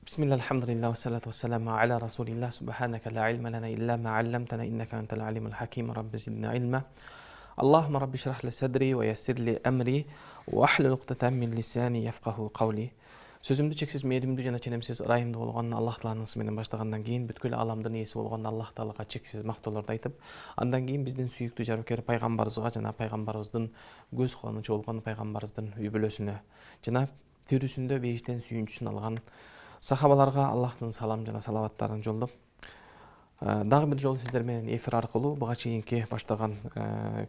بسم الله الحمد لله والصلاة والسلام على رسول الله سبحانك لا علم لنا إلا ما علمتنا إنك أنت العليم الحكيم رب زدنا علما اللهم رب اشرح لي صدري ويسر لي أمري واحلل عقدة من لساني يفقهوا قولي. Сөзімді чексіз мейірімді жана ченемсіз ырайымды болгон Аллах Тааланын ысымы баштагандан кийин бүткүл аламдын ээси болгон Аллах Таалага чексиз мактоолорду айтып, андан кийин биздин сүйүктүү жарыкер пайгамбарыбызга жана пайгамбарыбыздын көз кубанычы болгон пайгамбарыбыздын үй бүлөсүнө жана төрүсүндө бейиштен сүйүнчүсүн алган сахабаларга Аллахтын салам жана салаваттарын жолдоп, дагы бир жолу сиздер менен эфир аркылуу буга чейинки баштаган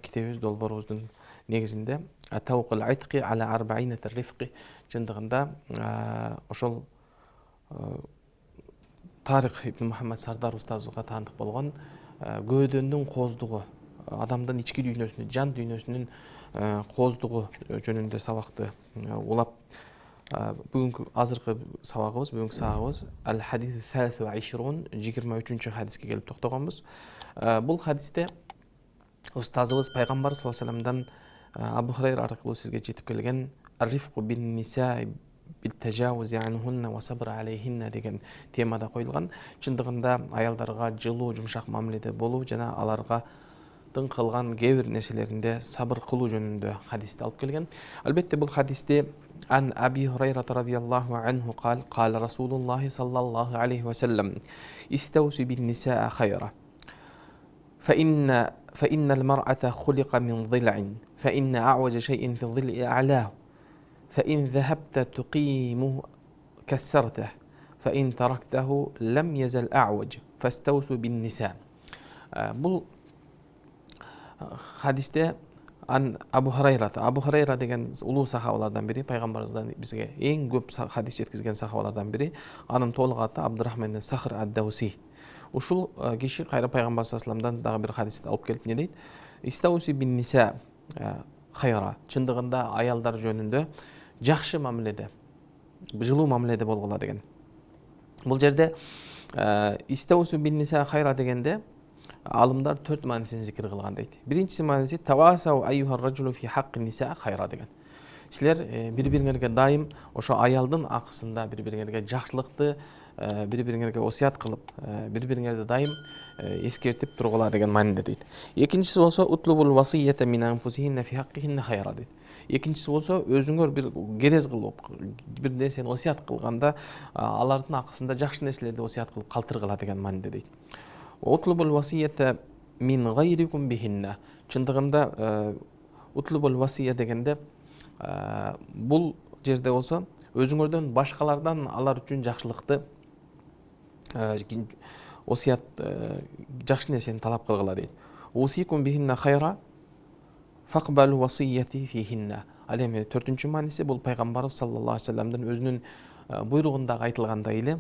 китебибиз долбоорубуздун негизинде Тауқул айтқи аля арбаинат рифқи чындыгында ошол Тарик ибн Мухаммад Сардар устазыбызга таандык болгон көөдөнүн кооздугу, адамдын ички дүйнөсүнүн, жан дүйнөсүнүн кооздугу жөнүндө сабакты улап, бүгүнкү азыркы сабагыбыз, бүгүнкү сабагыбыз Ал-Хадис Саласу ва Ишрун 23-чү хадиске келип токтогонбуз. Бул хадисте устазыбыз пайгамбар саллаллаху алейхи вассаламдан Абу Хурайра аркылуу сизге жетип келген «Рифқу бин ниса бит-тажавузи анхунна ва сабр алейхинна» деген темада коюлган. Чындыгында аялдарга жылуу, жумшак мамиледе болуу жана аларга дың кылган кээ бир нерселеринде сабыр кылуу жөнүндө хадисти алып келген. Албетте бул хадисте Ан Аби Хурайра радияллаху анху кал Расулуллахи саллаллаху алейхи ва саллам истауси бин ниса хайра فإن المرأة خلق من ضلع فإن أعوج شيء في الظل أعلاه فإن ذهبت تقيمه كسرته فإن تركته لم يزل أعوج فاستوصوا بالنساء. Бұл хадисте Абу Хурайра деген улуу сахабалардан бири, пайгамбарыбыздан бизге эң көп хадис жеткизген сахабалардан бири. Анын толук аты Абдурахман ибн Сахр ад-Дауси. Ушул киши кайра пайгамбар саллаллаху алейхи вассаламдан дагы бир хадисти алып келип не дейт? Истауси бин ниса хайра. Чындыгында аялдар жөнүндө жакшы мамиледе, жылуу мамиледе болгула деген. Бул жерде истауси бин ниса хайра дегенде алымдар 4 маанисин зикир кылган дейт. Биринчиси мааниси тавасау айюхар раджулу фи хаққи ниса хайра деген. Силер бири-бириңерге дайым ошо аялдын акысында бири-бириңерге жакшылыкты, бири-бириңерге осуят кылып, бири-бириңерди дайым эскертип тургула деген мааниде дейт. Экинчиси болсо утлубул васията мин анфусихинна фи хаққихинна хайра дейт. Экинчиси болсо өзүңөр бир керез кылып, бир нерсени осуят кылганда алардын акысында жакшы нерселерди осуят кылып калтыргыла деген мааниде дейт. Утлубул васията мин гайрикум бихинна. Чындыгында утлубул васия дегенде бул жерде болсо өзүңөрдөн башкалардан алар үчүн жакшылыкты, осуят, жакшы нерсени талап кылгыла дейт. Усикум бихинна хайра факбалу васияти фихинна. Ал эми 4-чү мааниси бул пайгамбарыбыз саллаллаху алейхи вассаламдын өзүнүн буйругунда айтылгандай эле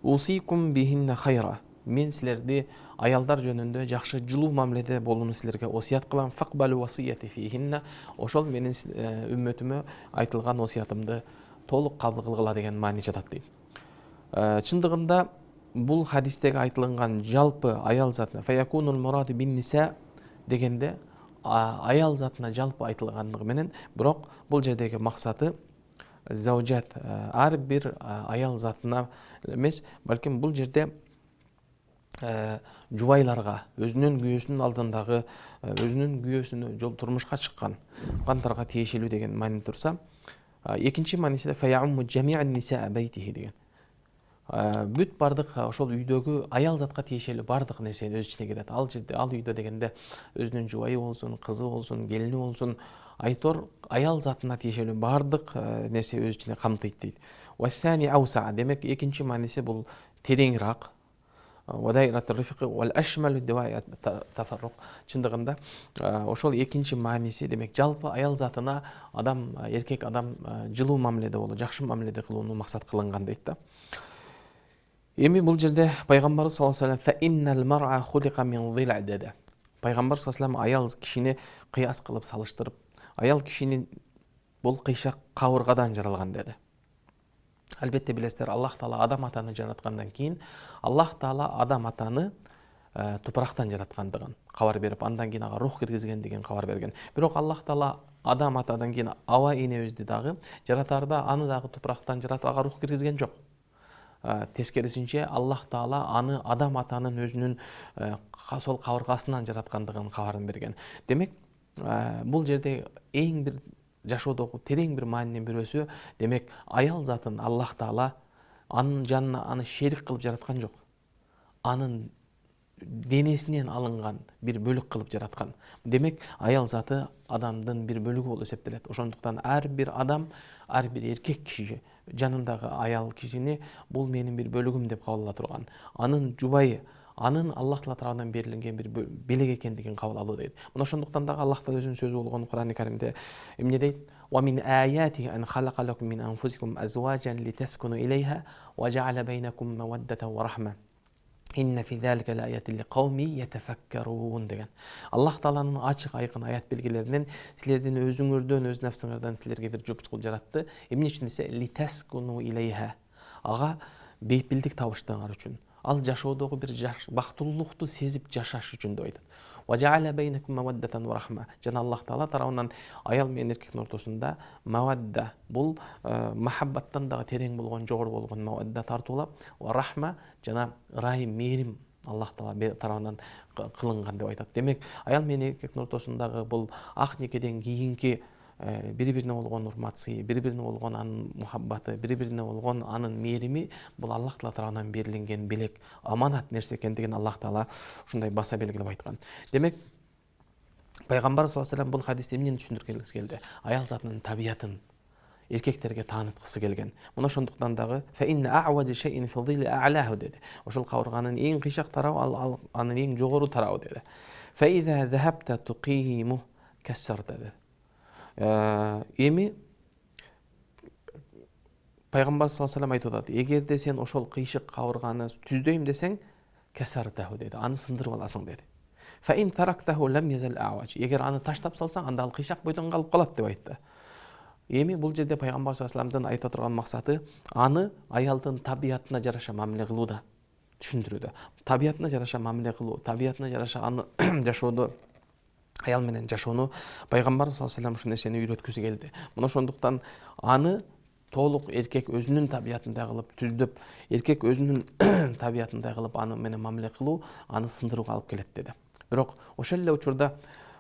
усикум бихинна хайра. Мен силерди аялдар жөнүндө жакшы жылуу мамиледе болууну силерге осуят кылам. Факбалу васияти фихинна. Ошол менин үммөтүмө айтылган осуятымды толук кабыл кылгыла деген маани жатат дейт. Чындыгында бул хадистеги айтылган жалпы аял затына фаякунул мураду бин ниса дегенде аял затына жалпы айтылгандыгы менен, бирок бул жердеги максаты заужат, ар бир аял затына эмес, балким бул жерде жубайларга, өзүнүн күйөөсүнүн алдындагы, өзүнүн күйөөсүнө жол турмушка чыккан кандарга тиешелүү деген маани турса, экинчи мааниси фаяумму жамиан ниса байтихи деген. Бүт бардык ошол үйдөгү аял затка тиешелүү бардык нерсени өз ичине кирет. Ал жерде, ал үйдө дегенде өзүнүн жубайы болсун, кызы болсун, келини болсун, айтор аял затына тиешелүү бардык нерсе өз ичине камтыйт дейт. Вассани ауса, демек экинчи мааниси бул тереңирак. Вадаират рифқи вал ашмалу диваят тафарруқ. Чындыгында ошол экинчи мааниси, демек жалпы аял затына адам, эркек адам жылуу мамиледе болуу, жакшы мамиледе кылууну максат кылынган дейт да. Эми бул жерде пайгамбар саллаллаху алейхи ва саллям фа иннал мар'a хулиqa мин дил'a деди. Пайгамбар саллаллаху алейхи ва саллям аял кишини кыяс кылып салыштырып, аял кишини бул кыйшак кабыргадан жаралган деди. Албетте билесиздер, Аллах Таала адам атаны жараткандан кийин Аллах Таала адам атаны тупурактан жараткандыгын кабар берип, андан кийин ага рух киргизген деген кабар берген. Бирок Аллах Таала адам атадан кийин Ава энебизди дагы жаратарда аны дагы тупурактан жаратып ага рух киргизген жок. Тескерисинче Аллах Таала аны адам атанын өзүнүн сол кабыргасынан жараткандыгын кабарын берген. Демек, бул жерде эң бир жашоодогу терең бир маанинин бирөөсү, демек аял затын Аллах Таала анын жанына аны шерик кылып жараткан жок. Анын денесинен алынган бир бөлүк кылып жараткан. Демек, аял заты адамдын бир бөлүгү болуп эсептелет. Ошондуктан ар бир адам, ар бир эркек киши жанындагы аял кишини бул менин бир бөлүгүм деп кабыл ала турган. Анын жубайы, анын Аллах Таала тарабынан берилген бир белек экендигин кабыл алуу дейт. Мына ошондуктан дагы Аллах Таала өзүнүн сөзү болгон Кур'ан-ы Каримде эмне дейт? Wa min ayatihi an khalaqa lakum min anfusikum azwajan litaskunu ilayha wa ja'ala baynakum mawaddatan wa rahma. Inna fi zalika laayatin liqaumin yatafakkarun деген. Аллах Тааланын ачык айкын аят белгилеринен силердин өзүңөрдөн, өз нафсыңардан силерге бир жуп кылып жаратты. Эмне үчүн десе, litaskunu ilayha. Ага бейпилдик табыштыгыңар үчүн. Ал жашоодогу бир бактылуулукту сезип жашаш үчүн деп айтат. وَجَعَلَ بَيْنَكُمْ مَوَدَّةً وَرَحْمَةً. Жана Аллах Таала тарабынан аял менен эркектин ортосунда мавадда, бул махаббаттан дагы терең болгон, жогору болгон мавадда тартуулап, ва рахма жана райым, мээрим Аллах Таала тарабынан кылынган деп айтат. Демек, аял менен эркектин ортосундагы бул ак некеден кийинки бири-бирине болгон урматсы, бири-бирине болгон анын мухаббаты, бири-бирине болгон анын мээрими бул Аллах Таала тарабынан берилген белек, аманат нерсе экендигин Аллах Таала ушундай баса белгилеп айткан. Демек, пайгамбар саллаллаху алейхи вассалам бул хадисте эмнени түшүндүргүсү келди? Аял затынын табиятын эркектерге тааныткысы келген. Мына ошондуктан дагы fa inna a'waj shay'in fi dhilli a'lahu деди. Ошол кабырганын эң кыйшак тарабы анын эң жогору тарабы деди. Fa idha dhahabta tuqimu kassarta деди. Эми пайгамбар саллаллаху алейхи вассалам айтып атат, эгерде сен ошол кыйшык кабырганы түздөйм десең, касартаху деди, аны сындырып аласың деди. Fa in taraktаху lam yazal a'waj. Эгер аны таштап салсаң, анда ал кыйшак бойдон калып калат деп айтты. Эми бул жерде пайгамбар саллаллаху алейхи вассаламдын айта турган максаты аны аялдын табиятына жараша мамиле кылууда түшүндүрүүдө. Табиятына жараша мамиле кылуу, табиятына жараша аны жашоодо аял менен жашоону пайгамбар саллаллаху алейхи вассалам ушул нерсени үйрөткүсү келди. Мына ошондуктан аны толук эркек өзүнүн табиятындай кылып түздөп, эркек өзүнүн табиятындай кылып аны менен мамиле кылуу аны сындырууга алып келет деди. Бирок ошол эле учурда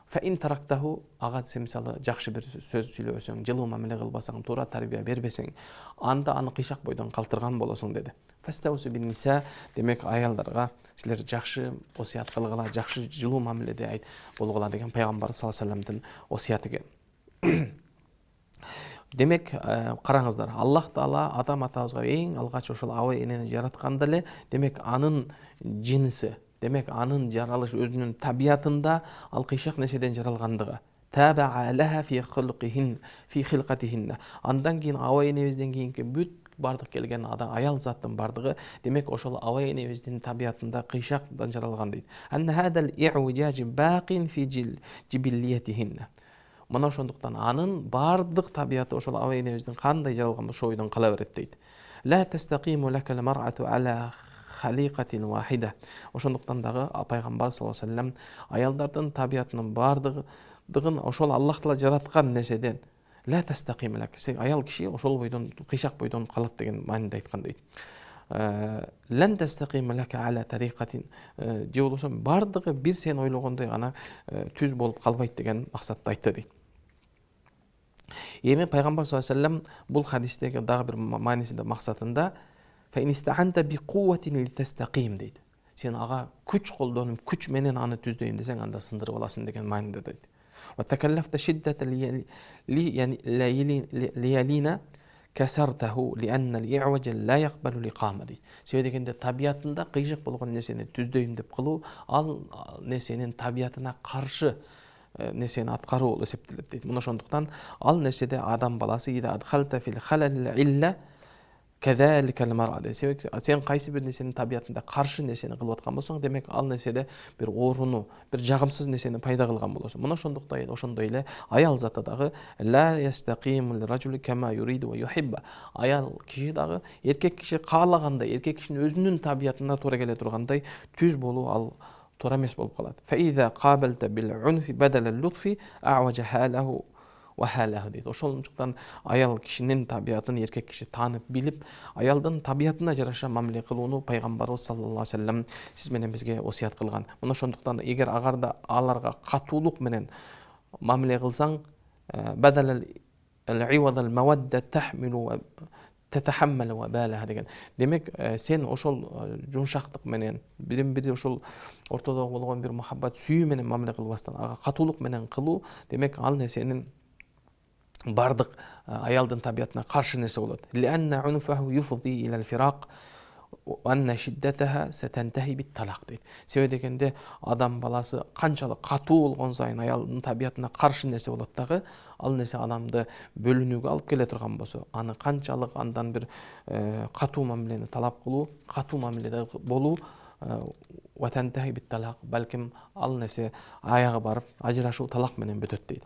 fa in taraktаху, ага сен мисалы жакшы бир сөз сүйлөбөсөң, жылуу мамиле кылбасаң, туура тарбия бербесең, анда аны кыйшак бойдон калтырган болосуң деди. Фастаусу бин ниса, демек аялдарга силер жакшы осуят кылгыла, жакшы жылуу мамиледе айт болгула деген пайгамбар саллаллаху алейхи вассаламдын осуяты экен. Демек, караңыздар, Аллах Таала адам атабызга эң алгач ошол аба энени жаратканда эле, демек анын жинси, демек анын жаралыш өзүнүн табиятында ал кыйшак нерседен жаралгандыгы. Таба лаха фи хилкатихинна. Андан кийин аба энебизден кийинки бүт бардык келген аял заттын бардыгы, демек ошол аба энебиздин табиятында кыйшактан жаралган дейт. Анна хадал и'ужаж бaqin fi jibilliyatihinna. Мына ошондуктан анын бардык табияты ошол аба энебиздин кандай жаралган ошол бойдон кала берет дейт. Ла тастaqimu лакал мар'ату ала халикатин вахида. Ошондуктан дагы пайгамбар саллаллаху алейхи вассалам аялдардын табиятынын бардыгын ошол Аллах Таала жараткан нерседен ла тастaqim лак, аял киши ошол бойдон кыйшак бойдон калат деген мааниде айткан дейт. Лан тастaqim лака ала тариқатин, же болбосо бардыгы бир сен ойлогондой гана түз болуп калбайт деген максатты айтты дейт. Эми пайгамбар саллаллаху алейхи вассалам бул хадистеги дагы бир маанисинде максатында fa in ista'anta bi quwwatin litastaqim дейт. Сен ага күч колдонуп, күч менен аны түздөйм десең, анда сындырып аласың деген мааниде дейт. Ва такаллафта шиддата лиялина касартаху лианна al-i'waj la yaqbalu liqama дейт. Себеби дегенде табиятында кыйшык болгон нерсени түздөйм деп кылуу, ал нерсенин табиятына каршы нерсени аткаруу болуп эсептелет дейт. Мына ошондуктан ал нерседе адам баласы ида адхалта фил халал илля кадаликал мар'а. Сен кайсы бир нерсенин табиятында каршы нерсени кылып аткан болсоң, демек ал нерседе бир ооруну, бир жагымсыз нерсени пайда кылган болосуң. Мына ошондой эле аял заты дагы ла ястaqimul rajul kama yuridu wa yuhibba. Аял киши дагы эркек киши каалагандай, эркек кишинин өзүнүн табиятына туура келе тургандай түз болуу ал туура эмес болуп калат. Fa idha qabalta bil unfi badala al-lutfi a'waja halahu ва халаху дейт. Ошондуктан аял кишинин табиятын эркек киши таанып билип, аялдын табиятына жараша мамиле кылууну пайгамбарыбыз саллаллаху алейхи вассалам сиз менен бизге осуят кылган. Мына ошондуктан эгер агарда аларга катуулук менен мамиле кылсаң, бадалал al-iwad al-mawadda tahmilu تتحمل وبالها деген. Демек, сен ошол жумшактык менен, бирин-бири ошол ортодо болгон бир мухаббат, сүйүү менен мамиле кылбастан, ага катуулук менен кылуу, демек ал нерсенин бардык аялдын табиятына каршы нерсе болот. Li'anna 'unfahu yufdi ila al-firaq wa anna shiddataha satantahi bit-talaq дейт. Себеби дегенде адам баласы канчалык катуу болгон сайын аялдын табиятына каршы нерсе болот дагы, ал нерсе адамды бөлүнүүгө алып келе турган болсо, аны канчалык андан бир катуу мамилени талап кылуу, катуу мамиледе болуу, wa tantahi bit-talaq, балким ал нерсе аягы барып ажырашуу, талак менен бүтөт дейт.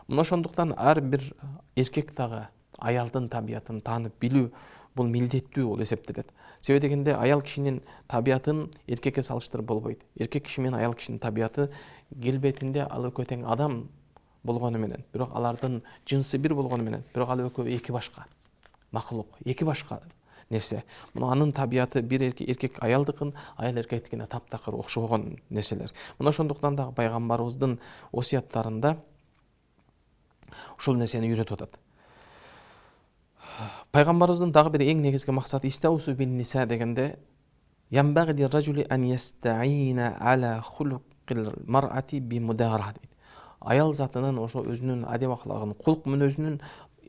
Мына ошондуктан ар бир эркек дагы аялдын табиятын таанып билүү бул милдеттүү болуп эсептелет. Себеби дегенде аял кишинин табиятын эркекке салыштырып болбойт. Эркек киши менен аял кишинин табиаты келбетинде ал экөө тең адам болгону менен, бирок алардын жынсы бир болгону менен, бирок ал экөө эки башка макулук, эки башка нерсе. Мына анын табиаты бир эркек аялдыкын, аял эркектикине таптакыр окшогон нерселер. Мына ошондуктан дагы пайгамбарыбыздын осуяттарында ушул нерсени үйрөтүп атат. Пайгамбарыбыздын дагы бир эң негизги максаты истаусу бин ниса дегенде, янбагы лир-ражули ан ястаина ала хулукил мар'ати би мударат. Аял затынын ошо өзүнүн адеп аклагын, кулк мүнөзүнүн,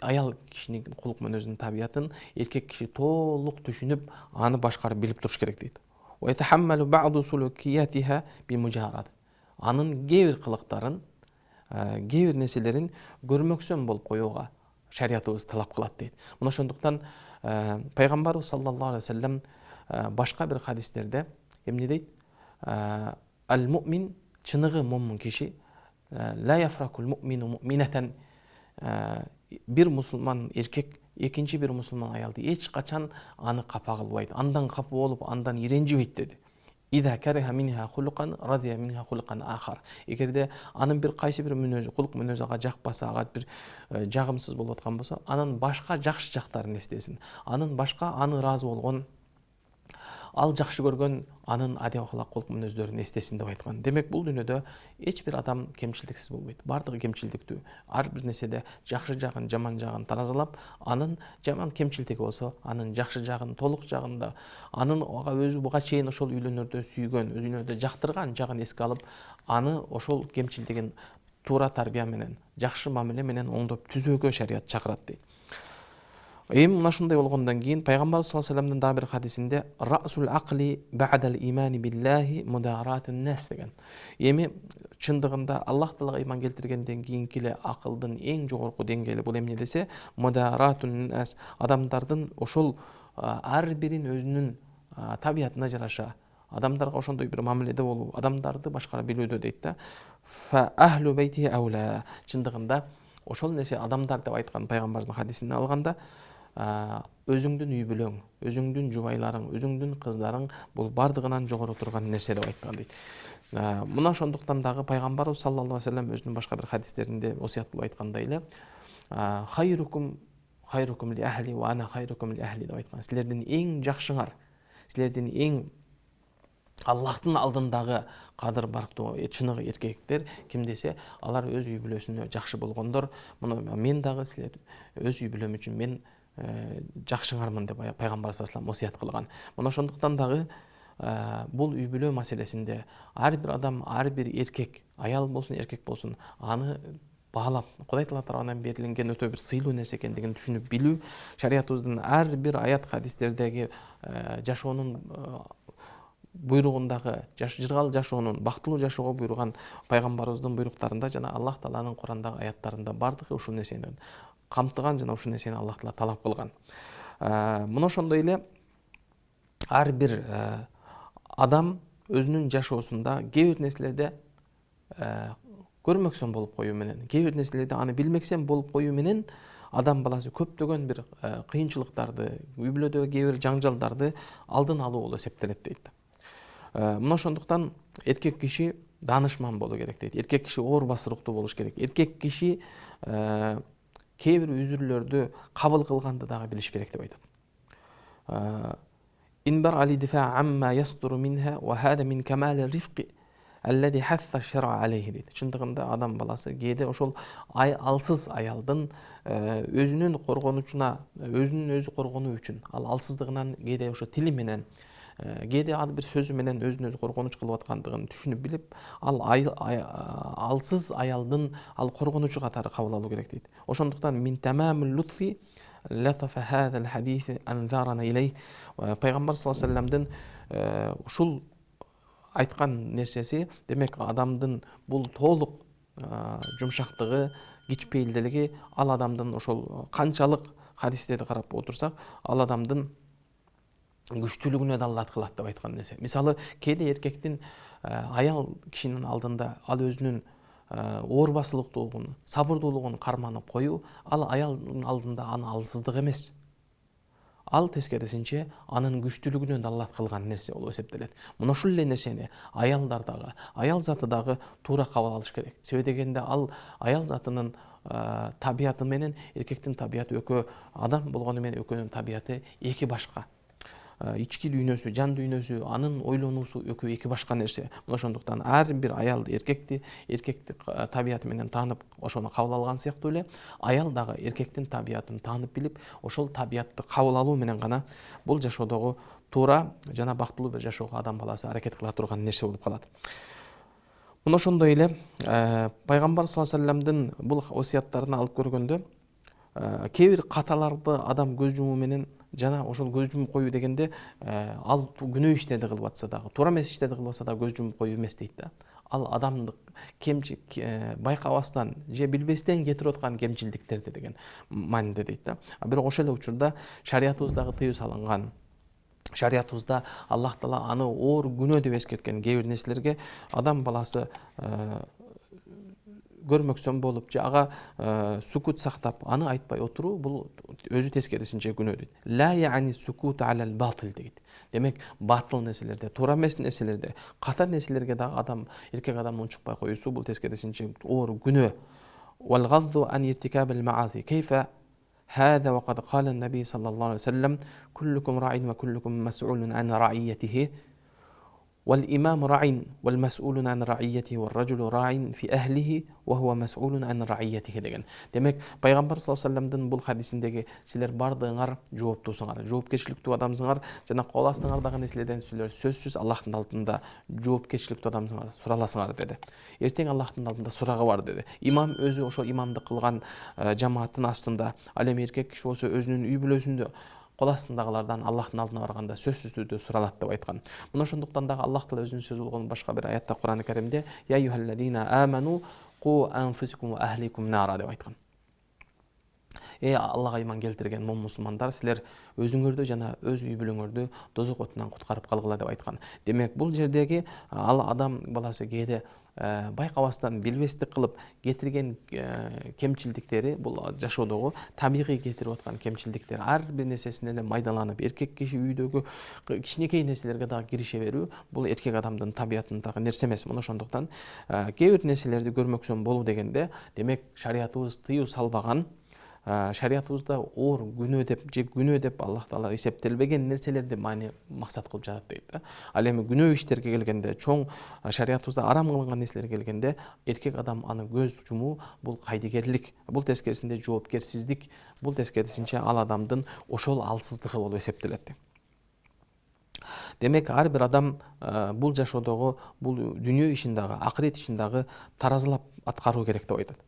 аял кишинин кулк мүнөзүнүн табиятын эркек киши толук түшүнүп, аны башкарып билип туруш керек дейт. Ва ятахаммалу ба'ду сулукиятиха би мужарат. Анын кээ бир кылыктарын, кээ бир нерселерин көрмөксөн болуп коюуга шариятыбыз талап кылат дейт. Мына ошондуктан пайгамбарыбыз саллаллаху алейхи вассалам башка бир хадистерде эмне дейт? Ал-му'мин, чыныгы момун киши, ла яфракул му'мину му'минатан, бир мусулман эркек экинчи бир мусулман аялды эч качан аны капа кылбайт, андан капа болуп, андан иренжибейт деди. Ида кариха минха хулукан радия минха хулукан ахар. Эгерде анын бир кайсы бир мүнөзү, кулк мүнөзү ага жакпаса, ага бир жагымсыз болуп аткан болсо, анын башка жакшы жактарын эстесин. Анын башка аны ыраазы болгон, ал жакшы көргөн анын адеп акылак, кулк мүнөздөрүн эстесин деп айткан. Демек бул дүйнөдө эч бир адам кемчилдиксиз болбойт. Бардыгы кемчилдиктүү. Ар бир нерседе жакшы жагын, жаман жагын таразалап, анын жаман кемчилдиги болсо, анын жакшы жагын, толук жагында, анын ага өзү буга чейин ошол үйлөнөрдө сүйгөн, өзүнө жактырган жагын эске алып, аны ошол кемчилдигин туура тарбия менен, жакшы мамиле менен оңдоп түзөөгө шарият чакырат дейт. Эми мына ушундай болгондон кийин пайгамбар саллаллаху алейхи вассаламдын дагы бир хадисинде расул акли ба'дал имани биллахи мударатун нас деген. Эми чындыгында Аллах Таалага иман келтиргенден кийинки эле акылдын эң жогорку деңгээли бул эмне десе, мударатун нас, адамдардын ошол ар бирин өзүнүн табиятына жараша адамдарга ошондой бир мамиледе болуу, адамдарды башкара билүүдө дейт да. Фа ахлу бейти аула, чындыгында ошол нерсе адамдар деп айткан пайгамбардын хадисине алганда, өзүңдүн үй бүлөң, өзүңдүн жубайларың, өзүңдүн кыздарың бул бардыгынан жогору турган нерсе деп айткан дейт. Мына ошондуктан дагы пайгамбарыбыз саллаллаху алейхи вассалам өзүнүн башка бир хадистеринде осуят кылып айткандай эле, хайрукум ли ахли ва ана хайрукум ли ахли деп айткан. Силердин эң жакшыңар, силердин эң Аллахтын алдындагы кадыр барктуу чыныгы эркектер ким десе, алар өз үй бүлөсүнө жакшы болгондор. Муну мен дагы силер өз үй бүлөм үчүн мен жакшыңармын деп пайгамбар саллаллаху алейхи вассалам осуят кылган. Мына ошондуктан дагы бул үй бүлө маселесинде ар бир адам, ар бир эркек, аял болсун, эркек болсун, аны баалап, Кудай Таала тарабынан берилген өтө бир сыйлуу нерсе экендигин түшүнүп билүү, шариятыбыздын ар бир аят хадистердеги жашоонун буйругундагы жыргал жашоонун, бактылуу жашоого буйруган пайгамбарыбыздын буйруктарында жана Аллах Тааланын Курандагы аяттарында бардыгы ушул нерсени камтыган жана ушул нерсени Аллах Таала талап кылган. Мына ошондой эле ар бир адам өзүнүн жашоосунда кээ бир нерселерде көрмөксөн болуп коюу менен, кээ бир нерселерде аны билмексен болуп коюу менен адам баласы көптөгөн бир кыйынчылыктарды, үй бүлөдөгү кээ бир жаңжалдарды алдын алуу болуп эсептелет дейт. Мына ошондуктан эркек киши данышман болу керек дейт. Эркек киши оор басыруктуу болуш керек. Эркек киши кээ бир үзүрлөрдү кабыл кылганды дагы билиш керек деп айтат. Инбар али дифа амма ястуру минха ва хада мин камали рифqi аллади хасса шара алейхи дейт. Чындыгында адам баласы кээде ошол алсыз аялдын өзүнүн коргонучуна, өзүнүн өзү коргонуу үчүн, ал алсыздыгынан кээде ошо тили менен, кээде ар бир сөзү менен өзүн өзү коргонуч кылып аткандыгын түшүнүп билип, ал алсыз аялдын ал коргонучу катары кабыл алуу керек дейт. Ошондуктан мин тамамул лутфи латафа хадал хадис анзарана илей. Пайгамбар саллаллаху алейхи вассаламдын ушул айткан нерсеси, демек адамдын бул толук жумшактыгы, кичпейилдилиги, ал адамдын ошол канчалык хадистерди карап отурсак, ал адамдын күчтүүлүгүнө далилат кылат деп айткан нерсе. Мисалы, кээде эркектин аял кишинин алдында ал өзүнүн оор басылыктуулугун, сабырдуулугун карманып коюу, ал аялдын алдында аны алсыздык эмес. Ал тескерисинче анын күчтүүлүгүнө далилат кылган нерсе болуп эсептелет. Мына ушул эле нерсени аялдар дагы, аял заты дагы туура кабыл алыш керек. Себеби дегенде ал аял затынын табияты менен эркектин табияты экөө, адам болгону менен экөөнүн табияты эки башка. Ички дүйнөсү, жан дүйнөсү, анын ойлонуусу экөө эки башка нерсе. Ошондуктан ар бир аялды эркекти табияты менен таанып, ошону кабыл алган сыяктуу эле, аял дагы эркектин табиятын таанып билип, ошол табиятты кабыл алуу менен гана бул жашоодогу туура жана бактылуу бир жашоого адам баласы аракет кыла турган нерсе болуп калат. Мына ошондой эле пайгамбар саллаллаху алейхи вассаламдын бул осуяттарын алып көргөндө, кээ бир каталарды адам көз жумуу менен, жана ошол көз жумуп коюу дегенде ал күнөө иштерди кылып атса дагы, туура эмес иштерди кылып атса дагы көз жумуп коюу эмес дейт да. Ал адамдык байкабастан же билбестен кетирип аткан кемчилдиктерди деген мааниде дейт да. Бирок ошол эле учурда шариятыбыздагы тыюу салынган, шариятыбызда Аллах Таала аны оор күнөө деп эскерткен кээ бир нерселерге адам баласы көрмөксөн болуп, же ага сукут сактап, аны айтпай отуруу, бул өзү тескерисинче күнөө дейт. Ла яани сукут алал батил дейт. Демек, батыл нерселерде, туура эмес нерселерде, ката нерселерге дагы адам, эркек адам унчукпай коюусу, бул тескерисинче оор күнөө. Вал газду ан иртикабил мааси. Кейфа хада ва кад кала ан-наби саллаллаху алейхи ва саллям куллукум раин ва куллукум мас'улун ан раиятихи. والإمام راع والمسؤول عن رعيته والرجل راع في أهله وهو مسؤول عن رعيته деген. Демек, пайгамбар саллаллаху алейхи вассаламдын бул хадисиндеги силер бардыгыңар жооптуусуңар, жоопкерчиликтүү адамсыңар, жана кол астыңардагы нерселерден силер сөзсүз Аллахтын алдында жоопкерчиликтүү адамсыңар, сураласыңар деди. Эртең Аллахтын алдында сурагы бар деди. Имам өзү ошо имамдык кылган жамааттын астында, ал эми эркек киши болсо өзүнүн үй бүлөсүндө кол астындагылардан Аллахтын алдына барганда сөзсүз түрдө суралат деп айткан. Мына ошондуктан дагы Аллах Таала өзүнүн сөзү болгон башка бир аятта Кур'ан-ы Каримде я юхалладина аману қу анфусикум ва ахликум нара деп айткан. Аллага иман келтирген мусулмандар, силер өзүңөрдү жана өз үй бүлөңөрдү дозок отунан куткарып калгыла деп айткан. Демек, бул жердеги ал адам баласы кээде байкабастан, билбестик кылып кетирген кемчилдиктери, бул жашоодогу табигый кетирип аткан кемчилдиктер, ар бир нерсесине эле майдаланып, эркек киши үйдөгү кичинекей нерселерге дагы кирише берүү, бул эркек адамдын табиятындагы нерсе эмес. Мына ошондуктан кээ бир нерселерди көрмөксөн болуу дегенде, демек шариятыбыз тыюу салбаган, шариятыбызда оор күнөө деп же күнөө деп Аллах Таала эсептелбеген нерселерди максат кылып жатат дейт. Ал эми күнөө иштерге келгенде, чоң шариятыбызда арам кылынган нерселерге келгенде, эркек адам аны көз жумуу, бул кайдыгерлик, бул тескерисинде жоопкерсиздик, бул тескерисинче ал адамдын ошол алсыздыгы болуп эсептелет. Демек, ар бир адам бул жашоодогу, бул дүйнө ишин дагы, акырет ишин дагы таразалап аткаруу керек деп айтат.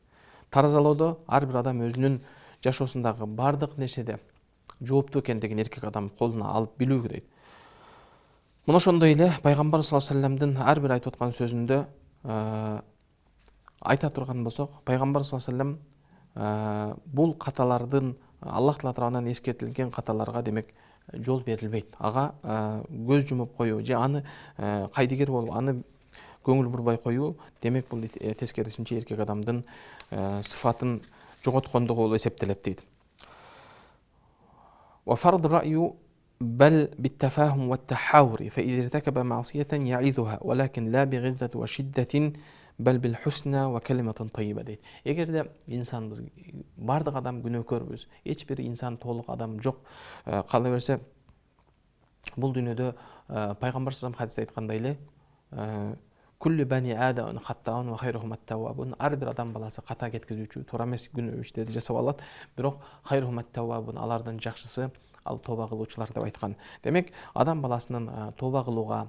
Таразалоодо ар бир адам өзүнүн жашоосундагы бардык нерседе жооптуу экендигин эркек адам колуна алып билүү дейт. Мына ошондой эле пайгамбар саллаллаху алейхи вассаламдын ар бир айтып аткан сөзүндө айта турган болсок, пайгамбар саллаллаху алейхи вассалам бул каталардын Аллах Таала тарабынан эскертилген каталарга демек жол берилбейт. Ага көз жумуп коюу же аны кайдыгер болуп, аны көңүл бурбай коюу, демек бул тескерисинче эркек адамдын сыфатын жоготкондугу болуп эсептелет дейт. Ва фард раю بل بالتفاهم والتحاور فإذا ارتكب معصية يعظها ولكن لا بغلظة وشدة بل بالحسنى وكلمة طيبة дейт. Эгерде инсанбыз, бардык адам күнөөкөрбүз, эч бир инсан толук адам жок. Кала берсе, бул дүйнөдө пайгамбар саллаллаху алейхи хадисте айткандай эле, күллү бани адам хаттаун ва хайрухум ат-таввабун. Ар бир адам баласы ката кеткизүүчү, туура эмес күнөө иштерди жасап алат, бирок хайрухум ат-таввабун, алардын жакшысы ал тоба кылуучулар деп айткан. Демек, адам баласынын тоба кылууга,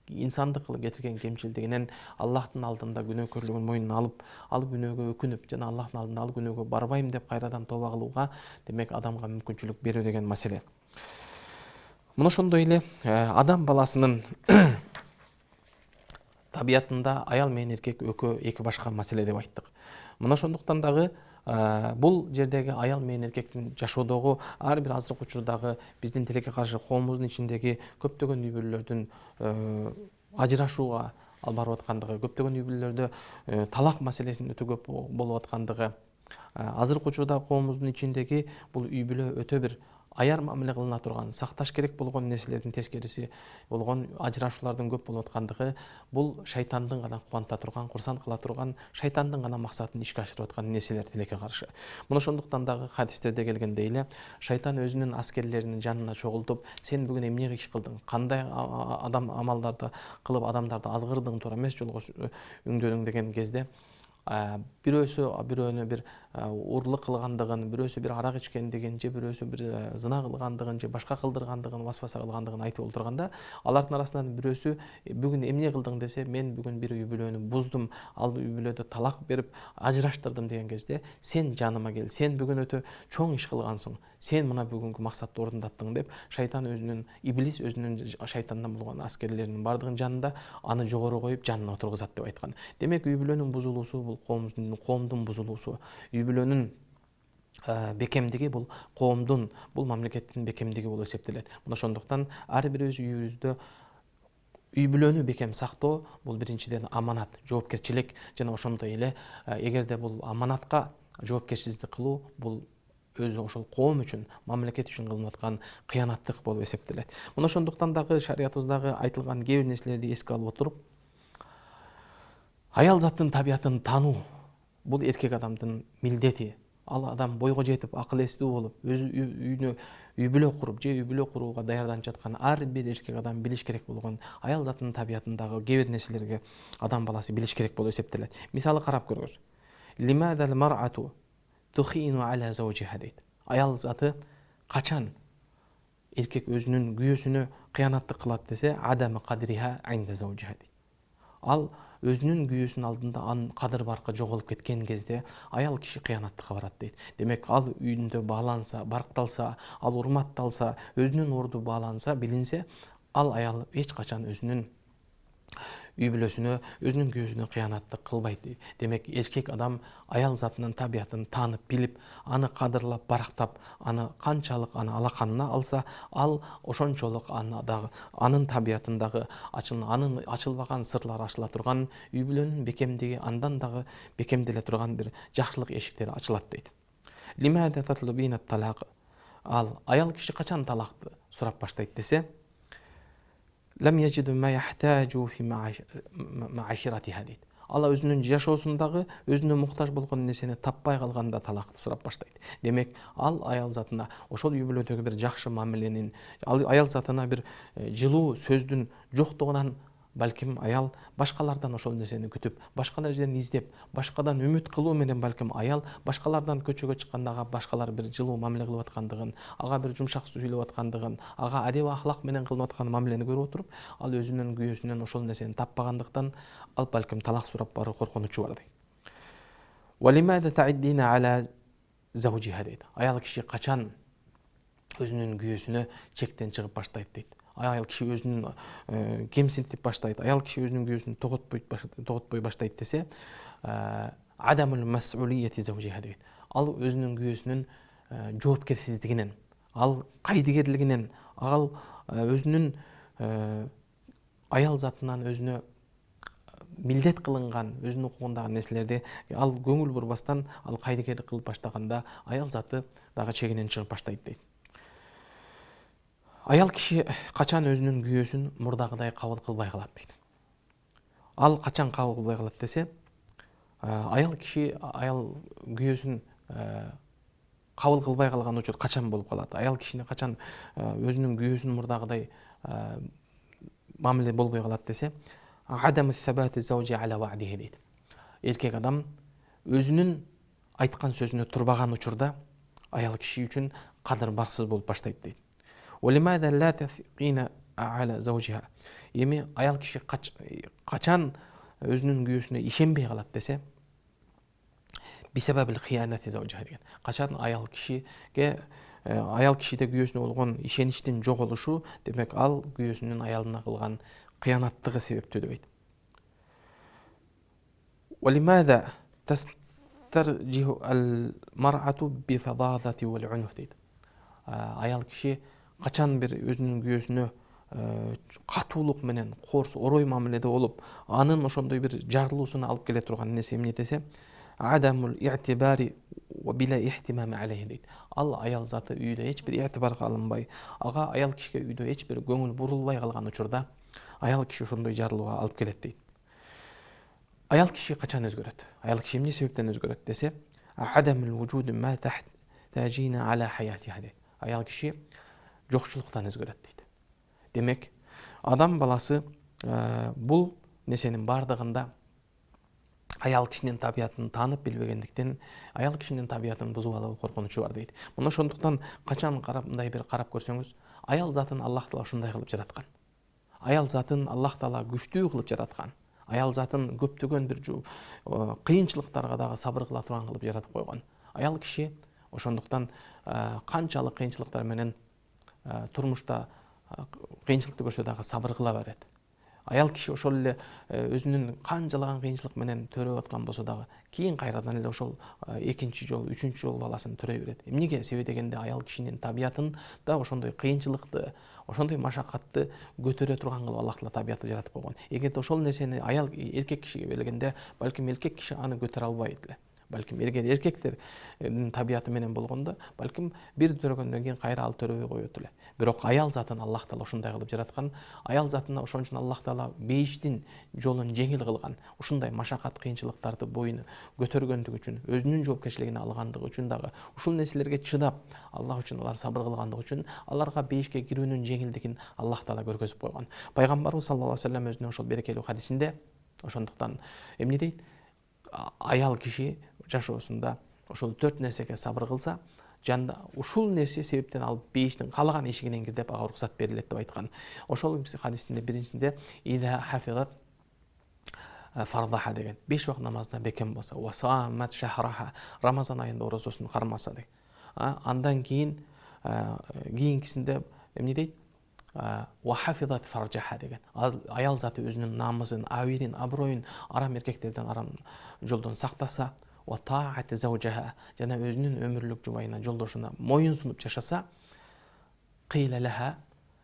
инсандык кылып кетирген кемчилдигинен Аллахтын алдында күнөөкөрлүгүн мойнуна алып, ал күнөөгө өкүнүп, жана Аллахтын алдында ал күнөөгө барбайм деп кайрадан тоба кылууга, демек адамга мүмкүнчүлүк берүү деген маселе. Мына ошондой эле адам баласынын табиятында аял менен эркек экөө эки башка маселе деп айттык. Мына ошондуктан дагы бул жердеги аял менен эркектин жашоодогу ар бир азыркы учурдагы биздин тилекке каршы коомубуздун ичиндеги көптөгөн үй-бүлөлөрдүн ажырашууга алып барып аткандыгы, көптөгөн үй-бүлөлөрдө талак маселесинин өтө көп болуп аткандыгы, азыркы учурда коомубуздун ичиндеги бул үй-бүлө өтө бир аяр мамиле кылына турган, сакташ керек болгон нерселердин тескериси болгон ажырашуулардын көп болуп аткандыгы, бул шайтандын гана кубанта турган, курсант кыла турган, шайтандын гана максатын ишке ашырып аткан нерселер тилекке каршы. Мына ошондуктан дагы хадистерде келгендей эле, шайтан өзүнүн аскерлеринин жанына чогултуп, сен бүгүн эмне иш кылдың, кандай адам амалдарды кылып адамдарды азгырдың, туура эмес жолго үңдөдүң деген кезде, бирөөсү бирөөнү бир урлук кылгандыгын, бирөөсү бир арак ичкендигин, же бирөөсү бир зына кылгандыгын, же башка кылдыргандыгын, васваса кылгандыгын айтып олтурганда, алардын арасынан бирөөсү бүгүн эмне кылдың десе, мен бүгүн бир үй-бүлөнү буздум, ал үй-бүлөдө талак берип ажыраштырдым деген кезде, сен жаныма кел, сен бүгүн өтө чоң иш кылгансың, сен мына бүгүнкү максатты орундаттың деп, шайтан өзүнүн, иблис өзүнүн шайтандан болгон аскерлеринин бардыгынын жанында аны жогору коюп жанына отургузат деп айткан. Демек, үй-бүлөнүн бузулуусу бул коомдун бузулуусу, үй-бүлөнүн бекемдиги бул коомдун, бул мамлекеттин бекемдиги болуп эсептелет. Мына ошондуктан ар бирибиз үйүбүздө үй-бүлөнү бекем сактоо бул биринчиден аманат, жоопкерчилик, жана ошондой эле эгерде бул аманатка жоопкерчисиздик кылуу, бул өзү ошол коом үчүн, мамлекет үчүн кылынып аткан кыянаттык болуп эсептелет. Мына ошондуктан дагы шариятыбыздагы айтылган кээ бир нерселерди эске алып отуруп, аял заттын табиятын таануу бул эркек адамдын милдети. Ал адам бойго жетип, акыл эстүү болуп, өзү үйүнө үй-бүлө куруп, же үй-бүлө курууга даярданып жаткан ар бир эркек адам билиш керек болгон аял заттын табиятындагы кээ бир нерселерге адам баласы билиш керек болуп эсептелет. Мисалы карап көрүңүз. Лимадал мар'ату тухину аля заужиха дейт. Аял заты качан эркек өзүнүн күйөөсүнө кыянаттык кылат десе, адама кадриха инда заужиха дейт. Ал өзүнүн күйөөсүнүн алдында анын кадыр баркы жоголуп кеткен кезде аял киши кыянаттыкка барат дейт. Демек, ал үйүндө бааланса, баркталса, ал урматталса, өзүнүн орду бааланса, билинсе, ал аял эч качан өзүнүн үй-бүлөсүнө, өзүнүн күйөөсүнө кыянаттык кылбайт дейт. Демек, эркек адам аял затынын табиятын таанып билип, аны кадырлап, барктап, аны канчалык аны алаканына алса, ал ошончолук анын табиятындагы анын ачылбаган сырлары ачыла турган, үй-бүлөнүн бекемдиги андан дагы бекемделе турган бир жакшылык эшиктери ачылат дейт. Лимада татлубина талак. Ал аял киши качан талакты сурап баштайт десе, лам яжиду ма яхтажу фи мааширатиха дейт. Ал өзүнүн жашоосундагы өзүнө муктаж болгон нерсени таппай калганда талакты сурап баштайт. Демек, ал аял затына ошол үй-бүлөдөгү бир жакшы мамиленин, аял затына бир жылуу сөздүн жоктугунан балким аял башкалардан ошол нерсени күтүп, башкалардан издеп, башкадан үмүт кылуу менен балким аял башкалардан көчөгө чыкканда ага башкалар бир жылуу мамиле кылып аткандыгын, ага бир жумшак сүйлөп аткандыгын, ага адеп ахлак менен кылып аткан мамилени көрүп отуруп, ал өзүнүн күйөөсүнөн ошол нерсени таппагандыктан ал балким талак сурап баруу коркунучу бар дейт. Валимада таиддина ала заужиха дейт. Аял киши качан өзүнүн күйөөсүнө чектен чыгып баштайт дейт. Аял киши өзүнүн кемсинтип баштайт, аял киши өзүнүн күйөөсүн тоготпой баштайт десе, адамул мас'улияти заужиха дейт. Ал өзүнүн күйөөсүнүн жоопкерсиздигинен, ал кайдыгерлигинен, ал өзүнүн аял затынан өзүнө милдет кылынган, өзүнүн укугундагы нерселерди ал көңүл бурбастан ал кайдыгерлик кылып баштаганда аял заты дагы чегинен чыгып баштайт дейт. Аял киши качан өзүнүн күйөөсүн мурдагыдай кабыл кылбай калат дейт. Ал качан кабыл кылбай калат десе, аял киши аял күйөөсүн кабыл кылбай калган учур качан болуп калат? Аял кишине качан өзүнүн күйөөсүн мурдагыдай мамиле болбой калат десе, адаму сабати заужи аля ваъдихи дейт. Эркек адам өзүнүн айткан сөзүнө турбаган учурда аял киши үчүн кадыр барсыз болуп баштайт дейт. ولماذا لا تثقين على زوجها? Эми аял киши качан өзүнүн күйөөсүнө ишенбей калат десе, бисабабил хиянати заужиха деген. Качан аял кишиде күйөөсүнө болгон ишеничтин жоголушу, демек ал күйөөсүнүн аялына кылган кыянаттыгы себептүү дейт. ولماذا تسترجح المرأة بفظاظة والعنف дейт. Аял киши качан бир өзүнүн күйөөсүнө катуулук менен корс орой мамиледе болуп, анын ошондой бир жарылуусуна алып келе турган нерсе эмне десе, адамул иътибари ва била ихтимами алейхи дейт. Ал аял заты үйдө эч бир иътибарга алынбай, ага аял кишиге үйдө эч бир көңүл бурулбай калган учурда аял киши ошондой жарылууга алып келет дейт. Аял киши качан өзгөрөт? Аял киши эмне себептен өзгөрөт десе, адамул вужуди ма тахтажина аля хаятиха дейт. Аял киши жокчулуктан өзгөрөт дейт. Демек, адам баласы бул нерсенин бардыгында аял кишинин табиятын таанып билбегендиктен аял кишинин табиятын бузуп алуу коркунучу бар дейт. Мына ошондуктан качан мындай бир карап көрсөңүз, аял затын Аллах Таала ушундай кылып жараткан. Аял затын Аллах Таала күчтүү кылып жараткан. Аял затын көптөгөн бир кыйынчылыктарга дагы сабыр кыла турган кылып жаратып койгон. Аял киши ошондуктан канчалык кыйынчылыктар менен турмушта кыйынчылыкты көрсө дагы сабыр кыла берет. Аял киши ошол эле өзүнүн канчалаган кыйынчылык менен төрөп аткан болсо дагы кийин кайрадан эле ошол экинчи жолу, үчүнчү жолу баласын төрөй берет. Эмнеге? Себеби дегенде аял кишинин табиятында ошондой кыйынчылыкты, ошондой машакатты көтөрө турган кылып Аллах Таала табиятты жаратып койгон. Эгерде ошол нерсени аял эркек кишиге бергенде, балким эркек киши аны көтөрө албайт эле. Балким эркектердин табияты менен болгондо, балким бир төрөгөндөн кийин кайра ал төрөбөй коет эле. Бирок аял затын Аллах Таала ушундай кылып жараткан. Аял затына ошон үчүн Аллах Таала бейиштин жолун жеңил кылган. Ушундай машакат кыйынчылыктарды боюна көтөргөндүгү үчүн, өзүнүн жоопкерчилигине алгандыгы үчүн дагы, ушул нерселерге чыдап, Аллах үчүн алар сабыр кылгандыгы үчүн аларга бейишке кирүүнүн жеңилдигин Аллах Таала көргөзүп койгон. Пайгамбарыбыз саллаллаху алейхи ва саллям өзүнүн ошол берекелүү хадисинде ошондуктан эмне дейт? Аял киши жашоосунда ошол 4 нерсеге сабыр кылса, жанда ушул нерсе себептен ал бейиштин каалаган эшигинен кир деп ага уруксат берилет деп айткан. Ошол хадисинде биринчисинде ида хафизат фардаха деген 5 вакыт намазына бекем болса, ва саамат шахраха Рамазан айында оразосун кармаса дейт. Андан кийинкисинде эмне дейт? Ва хафизат фарджаха деген. Аял заты өзүнүн намысын, абирин, аброюн арам эркектерден арам жолдон сактаса, ва таати заужаха жана өзүнүн өмүрлүк жубайына, жолдошуна моюн сунуп жашаса, кыйла лаха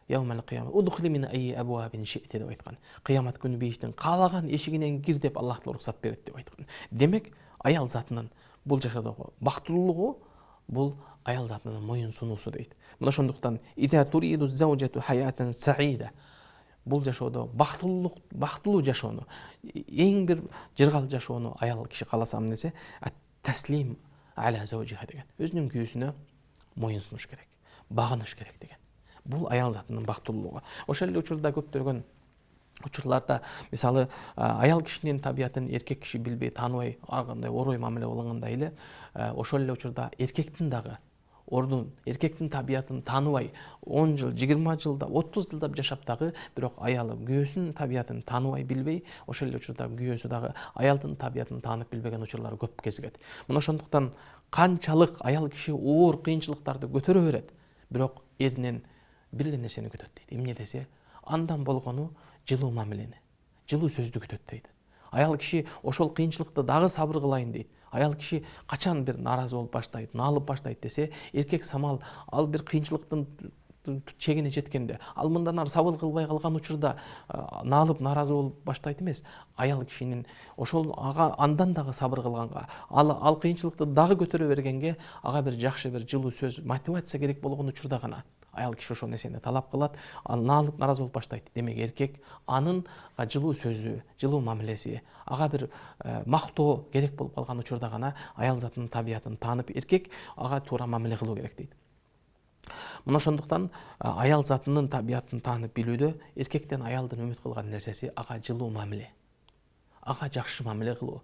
яумал кыяма удхули мин айи абуабин ши'ти деп айткан. Кыямат күнү бейиштин каалаган эшигинен кир деп Аллах Таала уруксат берет деп айткан. Демек, аял затынын бул жашоодогу бактылуулугу бул аял затынын моюн сунуусу дейт. Мына ошондуктан ида туриду заужату хаятан саида, бул жашоодо бактылуу жашоону, эң бир жыргал жашоону аял киши кааласам десе, таслим аля заужиха деген. Өзүнүн күйөөсүнө моюн сунуш керек, багыныш керек деген. Бул аял затынын бактылуулугу. Ошол эле учурда көптөгөн учурларда, мисалы, аял кишинин табиятын эркек киши билбей, тааныбай, ар кандай орой мамиле болгондой эле, ошол эле учурда эркектин дагы ордун, эркектин табиятын тааныбай, 10 жыл, 20 жылда, 30 жылдап жашап дагы, бирок аялы күйөөсүнүн табиятын тааныбай билбей, ошол эле учурда күйөөсү дагы аялдын табиятын таанып билбеген учурлар көп кезигет. Мына ошондуктан канчалык аял киши оор кыйынчылыктарды көтөрө берет, бирок эринен бир эле нерсени күтөт дейт. Эмне десе, андан болгону жылуу мамилени, жылуу сөздү күтөт дейт. Аял киши ошол кыйынчылыкты дагы сабыр кылайын дейт. Аял киши качан бир наразы болуп баштайт, наалып баштайт десе, эркек самал ал бир кыйынчылыктын чегине жеткенде, ал мындан ары сабыр кылбай калган учурда наалып наразы болуп баштайт эмес. Аял кишинин ошол ага андан дагы сабыр кылганга, ал кыйынчылыкты дагы көтөрө бергенге ага бир жакшы бир жылуу сөз, мотивация керек болгон учурда гана аял киши ошол нерсени талап кылат, анан алып наразы болуп баштайт. Демек эркек анын жылуу сөзү, жылуу мамилеси, ага бир мактоо керек болуп калган учурда гана аял затынын табиятын таанып эркек ага туура мамиле кылуу керек дейт. Мына ошондуктан аял затынын табиятын таанып билүүдө эркектен аялдын үмүт кылган нерсеси ага жылуу мамиле, ага жакшы мамиле кылуу,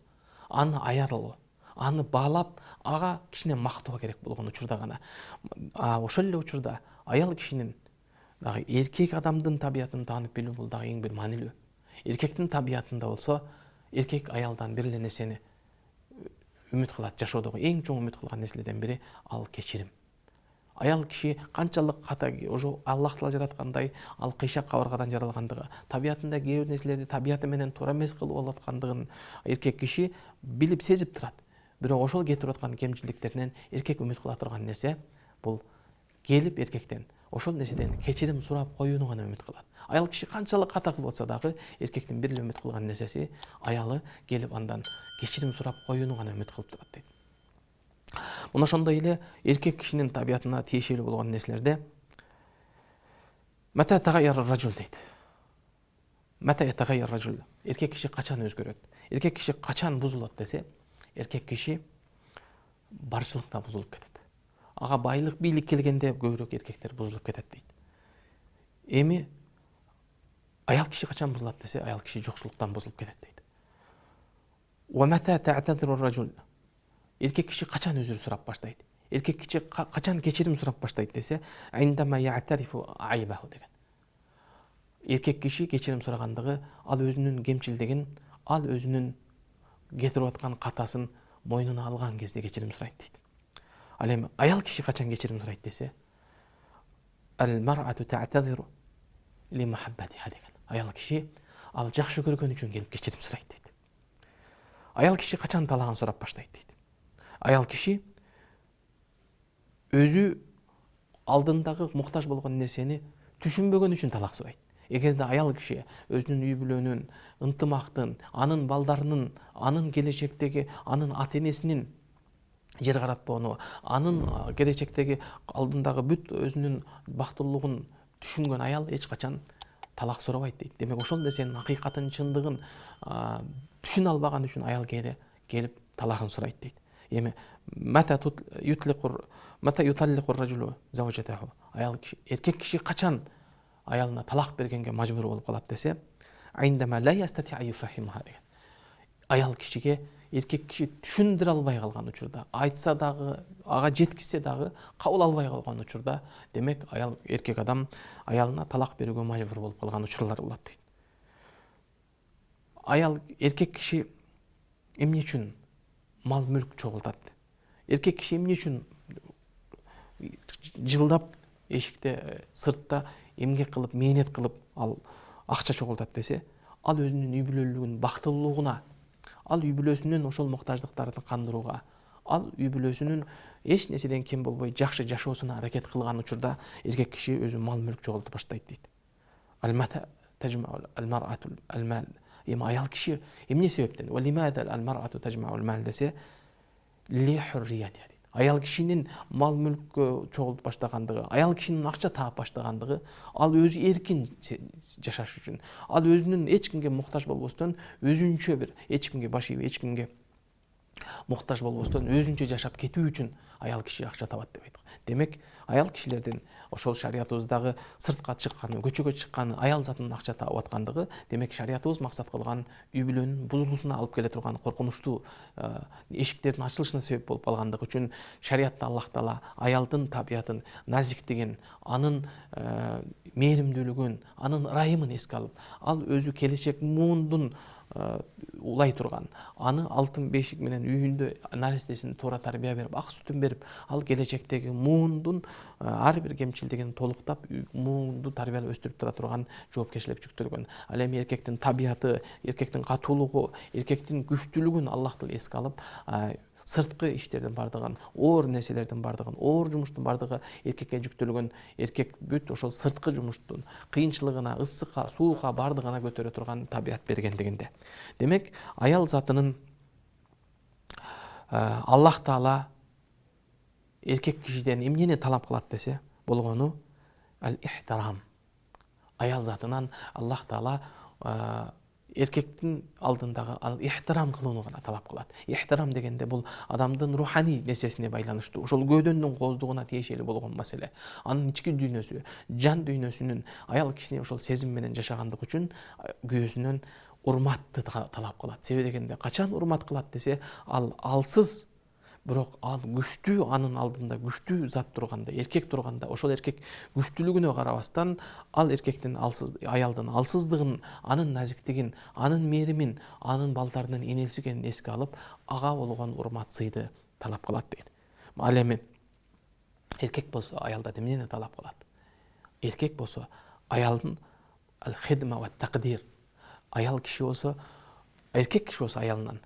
аны аярылуу, аны баалап, ага кичине мактоо керек болгон учурда гана. Ошол эле учурда аял кишинин дагы эркек адамдын табиятын таанып билүү бул дагы эң бир маанилүү. Эркектин табиятында болсо, эркек аялдан бир эле нерсени үмүт кылат жашоодогу эң чоң үмүт кылган нерселерден бири ал кечирим. Аял киши канчалык ката, ошо Аллах таала жараткандай, ал кыйшак кабыргадан жаралгандыгы, табиятында кээ бир нерселерди табияты менен туура эмес кылып алып аткандыгын эркек киши билип сезип турат. Бирок ошол кетирип аткан кемчиликтеринен эркек үмүт кыла турган нерсе бул келип эркектен ошол нерседен кечирим сурап коюуну гана үмүт кылат. Аял киши канчалык ката кылып атса дагы эркектин бир эле үмүт кылган нерсеси аялы келип андан кечирим сурап коюуну гана үмүт кылып турат дейт. Мына ошондой эле эркек кишинин табиятына тиешелүү болгон нерселерде мата тагайяр ражул дейт. Мата тагайяр ражул. Эркек киши качан өзгөрөт? Эркек киши качан бузулат десе, эркек киши барчылыкта бузулуп кетет. Ага байлык, бийлик келгенде көбүрөөк эркектер бузулуп кетет дейт. Эми аял киши качан бузулат десе, аял киши жокчулуктан бузулуп кетет дейт. Ва мата та'тазиру ражул. Эркек киши качан өзүр сурап баштайт? Эркек киши качан кечирим сурап баштайт десе, айндама я'тарифу айбаху деген. Эркек киши кечирим сурагандыгы ал өзүнүн кемчилдигин, ал өзүнүн кетирип аткан катасын мойнуна алган кезде кечирим сурайт дейт. Ал эми аял киши качан кечирим сурайт десе, ал-мар'ату та'тазиру ли махаббатиха деген. Аял киши ал жакшы көргөн үчүн келип кечирим сурайт дейт. Аял киши качан талагын сурап баштайт дейт. Аял киши өзү алдындагы муктаж болгон нерсени түшүнбөгөн үчүн талак сурайт. Эгерде аял киши өзүнүн үй бүлөнүн, ынтымактын, анын балдарынын, анын келечектеги, анын ата-энесинин жер каратпоону, анын келечектеги алдындагы бүт өзүнүн бактылуулугун түшүнгөн аял эч качан талак сурабайт дейт. Демек ошол нерсенин акыйкатын, чындыгын түшүнө албаган үчүн аял келип талагын сурайт дейт. Эми мата юталлиқу ражулу завжатаху. Аял киши, эркек киши качан аялына талак бергенге мажбур болуп калат десе, айндама ла ястати аюфахимха деген. Аял кишиге эркек киши түшүндүрө албай калган учурда, айтса дагы, ага жеткизсе дагы кабыл албай калган учурда, демек эркек адам аялына талак берүүгө мажбур болуп калган учурлар болот дейт. Эркек киши эмне үчүн мал мүлк чогултат? Эркек киши эмне үчүн жылдап эшикте, сыртта эмгек кылып, мээнет кылып ал акча чогултат десе, ал өзүнүн үй бүлөлүгүнүн бактылуулугуна, ал үй бүлөсүнүн ошол муктаждыктарын кандырууга, ал үй бүлөсүнүн эч нерседен кем болбой жакшы жашоосуна аракет кылган учурда эркек киши өзү мал мүлк чогултуп баштайт дейт. Алмата тажмаул алмарату алмал. Эми аял киши эмне себептен? Ва лимада алмарату тажмаул мал десе, ли хуррияти. Аял кишинин мал мүлккө чогултуп баштагандыгы, аял кишинин акча таап баштагандыгы, ал өзү эркин жашаш үчүн, ал өзүнүн эч кимге муктаж болбостон, өзүнчө бир эч кимге баш ийип, эч кимге муктаж болбостон өзүнчө жашап кетүү үчүн аял киши акча табат деп айттык. Демек, аял кишилердин ошол шариятыбыздагы сыртка чыкканы, көчөгө чыкканы, аял затынын акча таап аткандыгы, демек шариятыбыз максат кылган үй бүлөнүн бузулуусуна алып келе турган коркунучтуу эшиктердин ачылышына себеп болуп калгандыгы үчүн шариятта Аллах таала аялдын табиятын, назиктигин, анын мээримдүүлүгүн, анын ырайымын эске алып, ал өзү келечек муундун улай турган, аны алтын бешик менен үйүндө нарестесин туура тарбия берип, ак сүтүн берип, ал келечектеги муундун ар бир кемчилдигин толуктап, муунду тарбиялап өстүрүп тура турган жоопкерчилик жүктөлгөн. Ал эми эркектин табияты, эркектин катуулугу, эркектин күчтүүлүгүн Аллах таала эске алып, сырткы иштердин бардыгын, оор нерселердин бардыгын, оор жумуштун бардыгы эркекке жүктөлгөн, эркек бүт ошол сырткы жумуштун кыйынчылыгына, ысыкка, суукка бардыгына көтөрө турган табият бергендигинде. Демек, аял затынын Аллах таала эркек кишиден эмнени талап кылат десе болгону, Al-ihtiram. Аял затынан Аллах Таала эркектин алдындагы ихтирам кылууну гана талап кылат. Ихтирам дегенде бул адамдын руханий нерсесине байланыштуу, ошол көөдөнүн кооздугуна тиешелүү болгон маселе. Анын ички дүйнөсү, жан дүйнөсүнүн аял кишине ошол сезим менен жашагандыгы үчүн күйөөсүнөн урматты талап кылат. Себеби дегенде качан урмат кылат десе, ал алсыз, бирок ал күчтүү, анын алдында күчтүү зат турганда, эркек турганда, ошол эркек күчтүүлүгүнө карабастан, ал эркектин аялдын алсыздыгын, анын назиктигин, анын мээримин, анын балдарынын энеси экенин эске алып, ага болгон урмат сыйды талап кылат дейт. Ал эми эркек болсо аялдан эмнени талап кылат? Эркек болсо аялдын ал-хидма ва тaqdir. Аял киши болсо, эркек киши болсо аялынан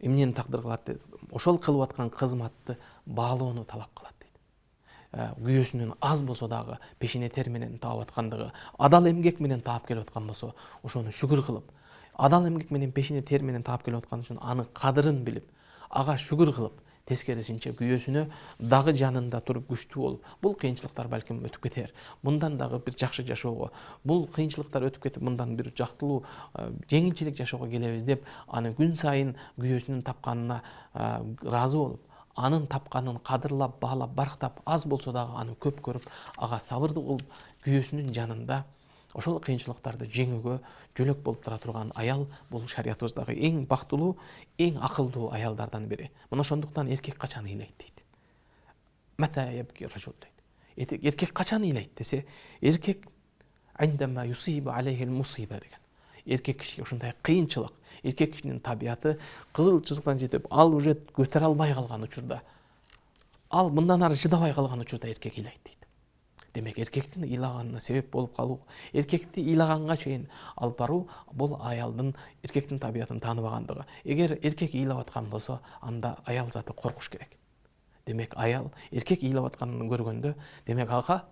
эмнени тaqdir кылат дейт? Ошол кылып аткан кызматты баалоону талап кылат дейт. Күйөөсүнүн аз болсо дагы пешине тер менен таап аткандыгы, адал эмгек менен таап келип аткан болсо, ошону шүгүр кылып, адал эмгек менен пешине тер менен таап келип аткан үчүн анын кадырын билип, ага шүгүр кылып, тескерисинче күйөөсүнө дагы жанында туруп күчтүү болуп, бул кыйынчылыктар балким өтүп кетер. Мындан дагы бир жакшы жашоого, бул кыйынчылыктар өтүп кетип, мындан бир жактылуу, жеңилчилик жашоого келебиз деп, аны күн сайын күйөөсүнүн тапканына ыраазы болуп, анын тапканын кадырлап, баалап, барктап, аз болсо дагы аны көп көрүп, ага сабырдуу болуп, күйөөсүнүн жанында ошол кыйынчылыктарды жеңүүгө жөлөк болуп тура турган аял бул шариятыбыздагы эң бактылуу, эң акылдуу аялдардан бири. Мына ошондуктан эркек качан ыйлайт дейт. Мата ябки ражул дейт. Эркек качан ыйлайт десе, эркек индама юсибу алейхил мусиба деген. Эркек кишиге ушундай кыйынчылык, эркек кишинин табияты кызыл чызыктан жетип, ал уже көтөрө албай калган учурда, ал мындан ары чыдабай калган учурда эркек ыйлайт дейт. Демек, эркектин ыйлаганына себеп болуп калуу, эркекти ыйлаганга чейин алып баруу, бул аялдын эркектин табиятын тааныбагандыгы. Эгер эркек ыйлап аткан болсо, анда аял заты коркуш керек. Демек, аял эркек ыйлап атканын көргөндө, демек ага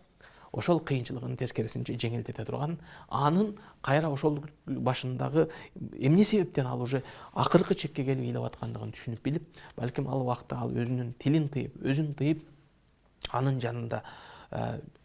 ошол кыйынчылыгын тескерисинче жеңилдете турган, анын кайра ошол башындагы эмне себептен ал уже акыркы чекке келип ыйлап аткандыгын түшүнүп билип, балким ал убакта ал өзүнүн тилин тыйып, өзүн тыйып, анын жанында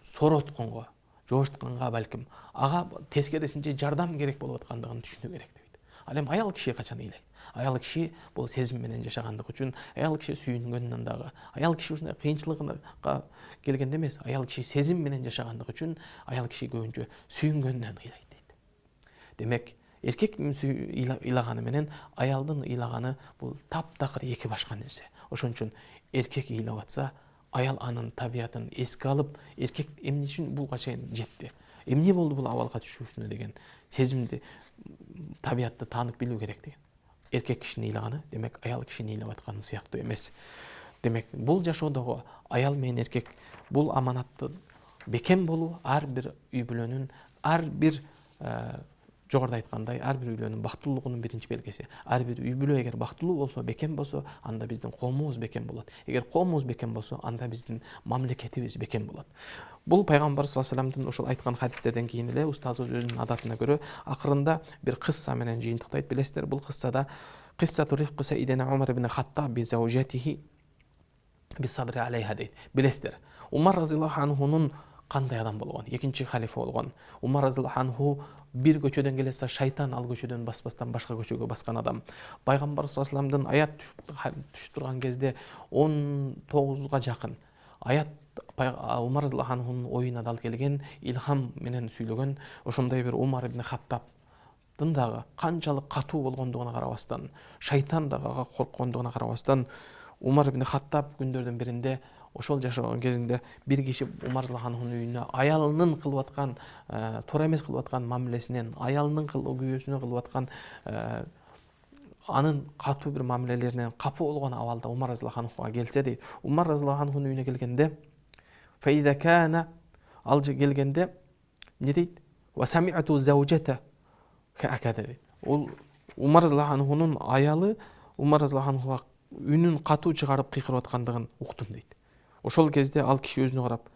соротконго, жоштканга балким ага тескерисинче жардам керек болуп аткандыгын түшүнүү керек дейт. Ал эми аял киши качан ыйлайт? Аял киши бул сезим менен жашагандыгы үчүн, аял киши сүйүнгөндөн дагы, аял киши ушундай кыйынчылыкка келгенде эмес, аял киши сезим менен жашагандыгы үчүн, аял киши көбүнчө сүйүнгөндөн ыйлайт дейт. Демек, эркек ыйлаганы менен аялдын ыйлаганы бул таптакыр эки башка нерсе. Ошон үчүн эркек ыйлап атса, аял анын табиятын эске алып, эркек эмне үчүн буга чейин жетти, эмне болду бул абалга түшүүсүнө деген сезимди, табиятты таанып билүү керек деген. Эркек кишинин ыйлаганы, демек, аял кишинин ыйлап атканы сыяктуу эмес. Демек, бул жашоодогу аял менен эркек бул аманатты бекем болуу, ар бир үй бүлөнүн, ар бир жогоруда айткандай, ар бир үй бүлөнүн бактылуулугунун биринчи белгиси. Ар бир үй бүлө эгер бактылуу болсо, бекем болсо, анда биздин коомубуз бекем болот. Эгер коомубуз бекем болсо, анда биздин мамлекетибиз бекем болот. Бул пайгамбар саллаллаху алейхи вассаламдын ошол айткан хадистерден кийин эле устазыбыз өзүнүн адатына көрө акырында бир кысса менен жыйынтыктайт. Билесиздер, бул кыссада кыссату рифқи сайидина Умар ибн Хаттаб би заужатихи би сабри алейха дейт. Билесиздер, Умар разияллаху анхунун кандай адам болгон, экинчи халифа болгон. Умар разияллаху анху бир көчөдөн келсе, шайтан ал көчөдөн баспастан башка көчөгө баскан адам. Пайгамбар саллаллаху алейхи вассаламдын аят түшүп турган кезде 19га жакын аят Умар разияллаху анхунун оюна дал келген, илхам менен сүйлөгөн, ошондой бир Умар ибн Хаттабдын дагы канчалык катуу болгондугуна карабастан, шайтан дагы ага корккондугуна карабастан, Умар ибн Хаттаб күндөрдүн биринде ошол жашаган кезинде бир киши Умар разияллаху анхунун үйүнө аялынын кылып аткан, туура эмес кылып аткан мамилесинен, аялынын күйөөсүнө кылып аткан анын катуу бир мамилелеринен капа болгон абалда Умар разияллаху анхуга келсе дейт. Умар разияллаху анхунун үйүнө келгенде, фаида кана ал келгенде эмне дейт? Ва сами'ату заужата каакада дейт. Ол Умар разияллаху анхунун аялы Умар разияллаху анхуга үнүн катуу чыгарып кыйкырып аткандыгын уктум дейт. Ошол кезде ал киши өзүнө карап,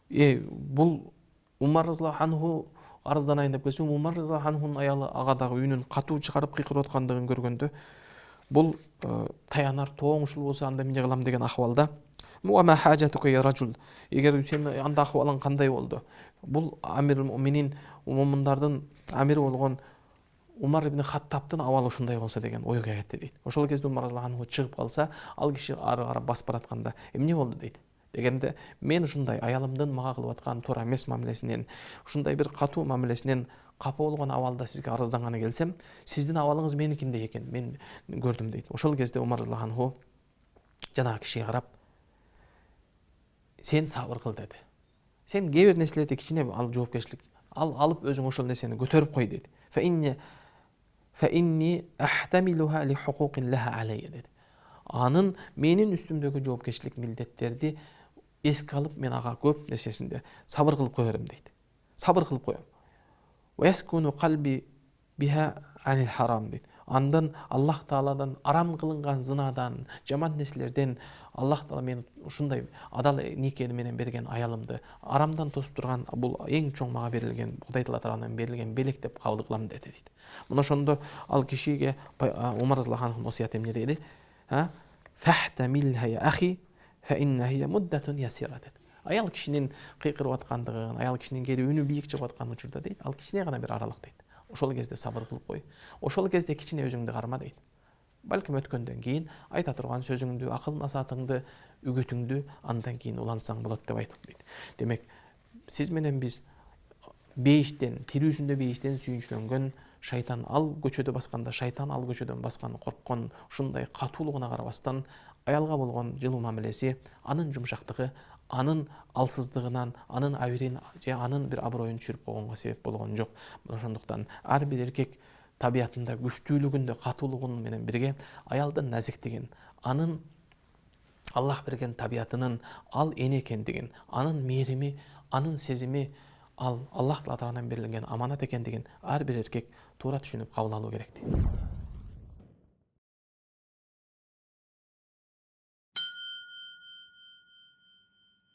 бул Умар разияллаху анху арызданайын деп келсем, Умар разияллаху анхунун аялы ага дагы үнүн катуу чыгарып кыйкырып аткандыгын көргөндө, бул таянар тооң ушул болсо анда эмне кылам деген акыбалда Ма хажатука я ражул. Егер сен анда ахвалың кандай болду? Бул Амирул Муминин, муминдардын амири болгон Умар ибн Хаттабтын абалы ушундай болсо деген ойго кетти дейт. Ошол кезде Умар разыяллаху анху чыгып калса, ал киши ары карап басып баратканда эмне болду дейт. Дегенде мен ушундай аялымдын мага кылып аткан туура эмес мамилесинен, ушундай бир катуу мамилесинен капа болгон абалда сизге арызданганы келсем, сиздин абалыңыз меникиндей экен, мен көрдүм дейт. Ошол кезде Умар разыяллаху анху жанагы кишиге карап, сен сабыр кыл деди. Сен кээ бир нерселерди кичине ал жоопкерчилик алып өзүң ошол нерсени көтөрүп кой дейт. فإني أحتملها لحقوق لها علي dedi. Анын менин үстүмдөгү жоопкерчилик милдеттерди эске алып мен ага көп нерсесинде сабыр кылып кое берем дейт. Сабыр кылып коем. ويسكن قلبي بها عن الحرام дейт. Андан Аллах Тааладан арам кылынган зынадан, жаман нерселерден Аллах Таала мен ушундай адал никени менен берген аялымды арамдан тосуп турган бул эң чоң мага берилген Кудай Таала тарабынан берилген белек деп кабыл кылам деди дейт. Мына ошондо ал кишиге Умар разыяллаху анхунун осуяты эмне деди? Фахтамилха я ахи фаинна хия муддатун ясира dedi. Аял кишинин кыйкырып аткандыгын, аял кишинин кээде үнү бийик чыгып аткан учурда дейт, ал кичине гана бир аралык дейт. Ошол кезде сабыр кылып кой. Ошол кезде кичине өзүңдү карма дейт. Балким өткөндөн кийин айта турган сөзүңдү, акыл насаатыңды, үгүтүңдү андан кийин улантсаң болот деп айтып дейт. Демек, сиз менен биз бейиштен, тирүүсүндө бейиштен сүйүнчүлөнгөн шайтан ал көчөдө басканда, шайтан ал көчөдөн баскан, корккон, ушундай катуулугуна карабастан аялга болгон жылуу мамилеси, анын жумшактыгы, анын алсыздыгынан, анын абирин же анын бир аброюн түшүрүп койгонго себеп болгон жок. Ошондуктан ар бир эркек табиятында күчтүүлүгүндө, катуулугун менен бирге аялдын назиктигин, анын Аллах берген табиятынын ал эне экендигин, анын мээрими, анын сезими ал Аллах тарабынан берилген аманат экендигин ар бир эркек туура түшүнүп кабыл алуу керек.